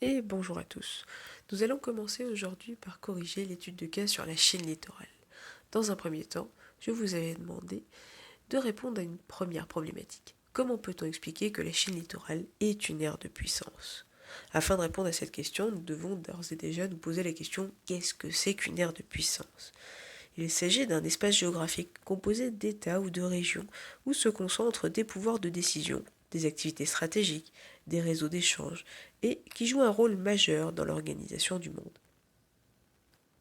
Et bonjour à tous. Nous allons commencer aujourd'hui par corriger l'étude de cas sur la Chine littorale. Dans un premier temps, je vous avais demandé de répondre à une première problématique. Comment peut-on expliquer que la Chine littorale est une aire de puissance? Afin de répondre à cette question, nous devons d'ores et déjà nous poser la question: qu'est-ce que c'est qu'une aire de puissance? Il s'agit d'un espace géographique composé d'États ou de régions où se concentrent des pouvoirs de décision, des activités stratégiques, des réseaux d'échange, et qui jouent un rôle majeur dans l'organisation du monde.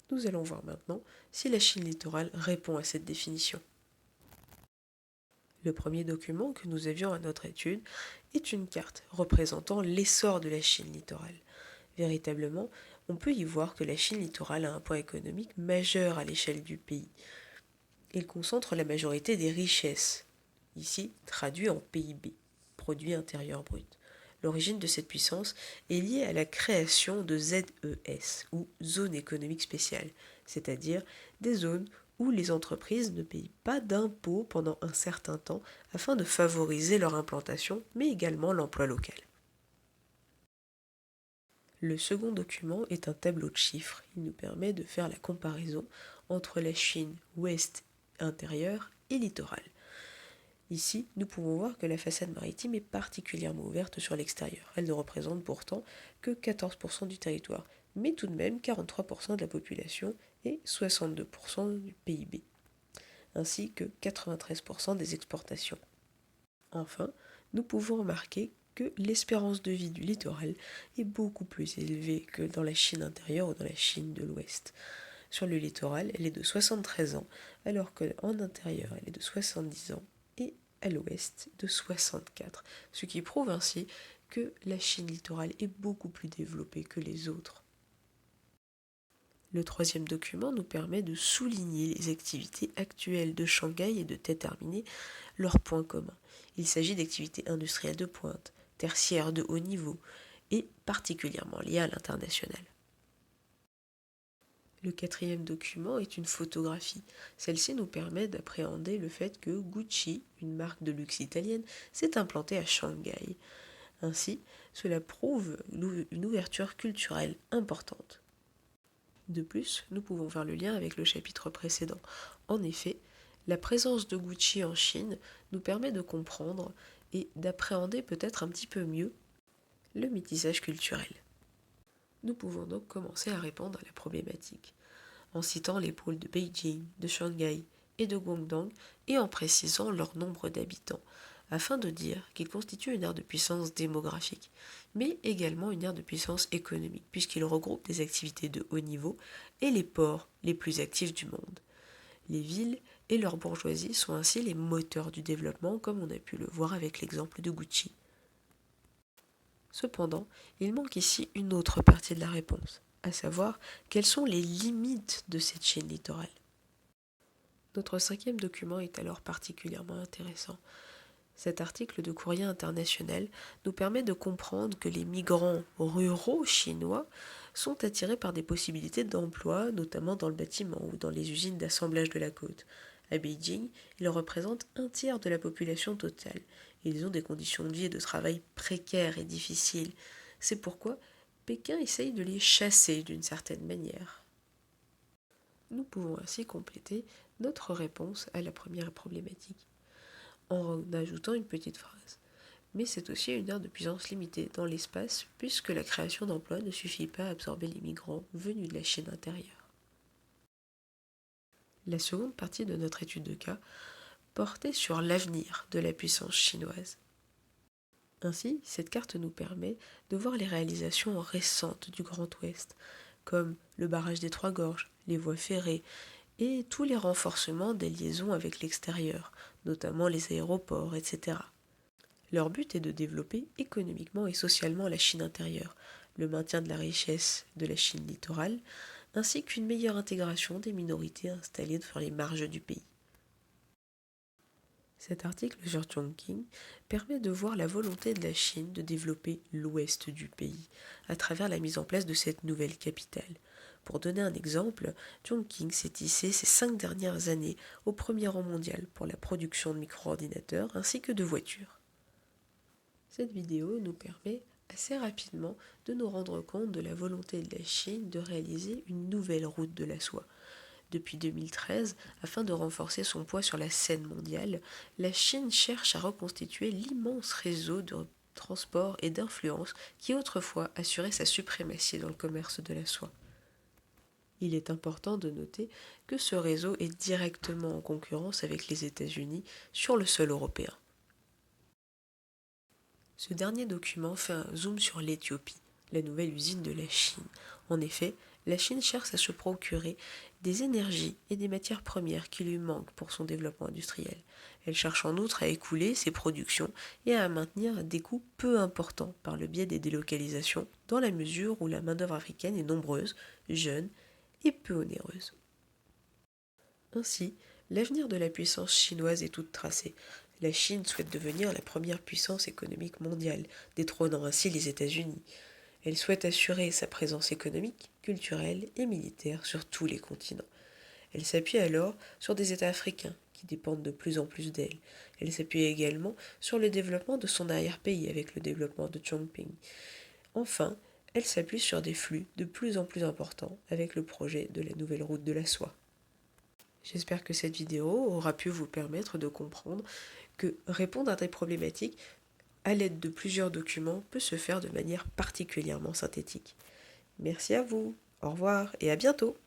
Nous allons voir maintenant si la Chine littorale répond à cette définition. Le premier document que nous avions à notre étude est une carte représentant l'essor de la Chine littorale. Véritablement, on peut y voir que la Chine littorale a un poids économique majeur à l'échelle du pays. Il concentre la majorité des richesses, ici traduit en PIB, produit intérieur brut. L'origine de cette puissance est liée à la création de ZES, ou zones économiques spéciales, c'est-à-dire des zones où les entreprises ne payent pas d'impôts pendant un certain temps afin de favoriser leur implantation, mais également l'emploi local. Le second document est un tableau de chiffres. Il nous permet de faire la comparaison entre la Chine ouest intérieure et littorale. Ici, nous pouvons voir que la façade maritime est particulièrement ouverte sur l'extérieur. Elle ne représente pourtant que 14% du territoire, mais tout de même 43% de la population et 62% du PIB, ainsi que 93% des exportations. Enfin, nous pouvons remarquer que l'espérance de vie du littoral est beaucoup plus élevée que dans la Chine intérieure ou dans la Chine de l'Ouest. Sur le littoral, elle est de 73 ans, alors qu'en intérieur, elle est de 70 ans, et à l'ouest de 64, ce qui prouve ainsi que la Chine littorale est beaucoup plus développée que les autres. Le troisième document nous permet de souligner les activités actuelles de Shanghai et de déterminer leurs points communs. Il s'agit d'activités industrielles de pointe, tertiaires de haut niveau et particulièrement liées à l'international. Le quatrième document est une photographie. Celle-ci nous permet d'appréhender le fait que Gucci, une marque de luxe italienne, s'est implantée à Shanghai. Ainsi, cela prouve une ouverture culturelle importante. De plus, nous pouvons faire le lien avec le chapitre précédent. En effet, la présence de Gucci en Chine nous permet de comprendre et d'appréhender peut-être un petit peu mieux le métissage culturel. Nous pouvons donc commencer à répondre à la problématique, en citant les pôles de Beijing, de Shanghai et de Guangdong et en précisant leur nombre d'habitants, afin de dire qu'ils constituent une aire de puissance démographique, mais également une aire de puissance économique, puisqu'ils regroupent des activités de haut niveau et les ports les plus actifs du monde. Les villes et leur bourgeoisie sont ainsi les moteurs du développement, comme on a pu le voir avec l'exemple de Gucci. Cependant, il manque ici une autre partie de la réponse, à savoir quelles sont les limites de cette chaîne littorale. Notre cinquième document est alors particulièrement intéressant. Cet article de Courrier International nous permet de comprendre que les migrants ruraux chinois sont attirés par des possibilités d'emploi, notamment dans le bâtiment ou dans les usines d'assemblage de la côte. À Beijing, ils représentent un tiers de la population totale. Ils ont des conditions de vie et de travail précaires et difficiles. C'est pourquoi Pékin essaye de les chasser d'une certaine manière. Nous pouvons ainsi compléter notre réponse à la première problématique en ajoutant une petite phrase. Mais c'est aussi une aire de puissance limitée dans l'espace puisque la création d'emplois ne suffit pas à absorber les migrants venus de la Chine intérieure. La seconde partie de notre étude de cas portait sur l'avenir de la puissance chinoise. Ainsi, cette carte nous permet de voir les réalisations récentes du Grand Ouest, comme le barrage des Trois Gorges, les voies ferrées et tous les renforcements des liaisons avec l'extérieur, notamment les aéroports, etc. Leur but est de développer économiquement et socialement la Chine intérieure, le maintien de la richesse de la Chine littorale, ainsi qu'une meilleure intégration des minorités installées sur les marges du pays. Cet article sur Chongqing permet de voir la volonté de la Chine de développer l'ouest du pays à travers la mise en place de cette nouvelle capitale. Pour donner un exemple, Chongqing s'est hissé ces 5 dernières années au premier rang mondial pour la production de micro-ordinateurs ainsi que de voitures. Cette vidéo nous permet assez rapidement de nous rendre compte de la volonté de la Chine de réaliser une nouvelle route de la soie. Depuis 2013, afin de renforcer son poids sur la scène mondiale, la Chine cherche à reconstituer l'immense réseau de transport et d'influence qui autrefois assurait sa suprématie dans le commerce de la soie. Il est important de noter que ce réseau est directement en concurrence avec les États-Unis sur le sol européen. Ce dernier document fait un zoom sur l'Éthiopie, la nouvelle usine de la Chine. En effet, la Chine cherche à se procurer des énergies et des matières premières qui lui manquent pour son développement industriel. Elle cherche en outre à écouler ses productions et à maintenir des coûts peu importants par le biais des délocalisations, dans la mesure où la main-d'œuvre africaine est nombreuse, jeune et peu onéreuse. Ainsi, l'avenir de la puissance chinoise est tout tracé. La Chine souhaite devenir la première puissance économique mondiale, détrônant ainsi les États-Unis. Elle souhaite assurer sa présence économique, culturelle et militaire sur tous les continents. Elle s'appuie alors sur des États africains qui dépendent de plus en plus d'elle. Elle s'appuie également sur le développement de son arrière-pays avec le développement de Chongqing. Enfin, elle s'appuie sur des flux de plus en plus importants avec le projet de la nouvelle route de la soie. J'espère que cette vidéo aura pu vous permettre de comprendre que répondre à des problématiques à l'aide de plusieurs documents peut se faire de manière particulièrement synthétique. Merci à vous, au revoir et à bientôt.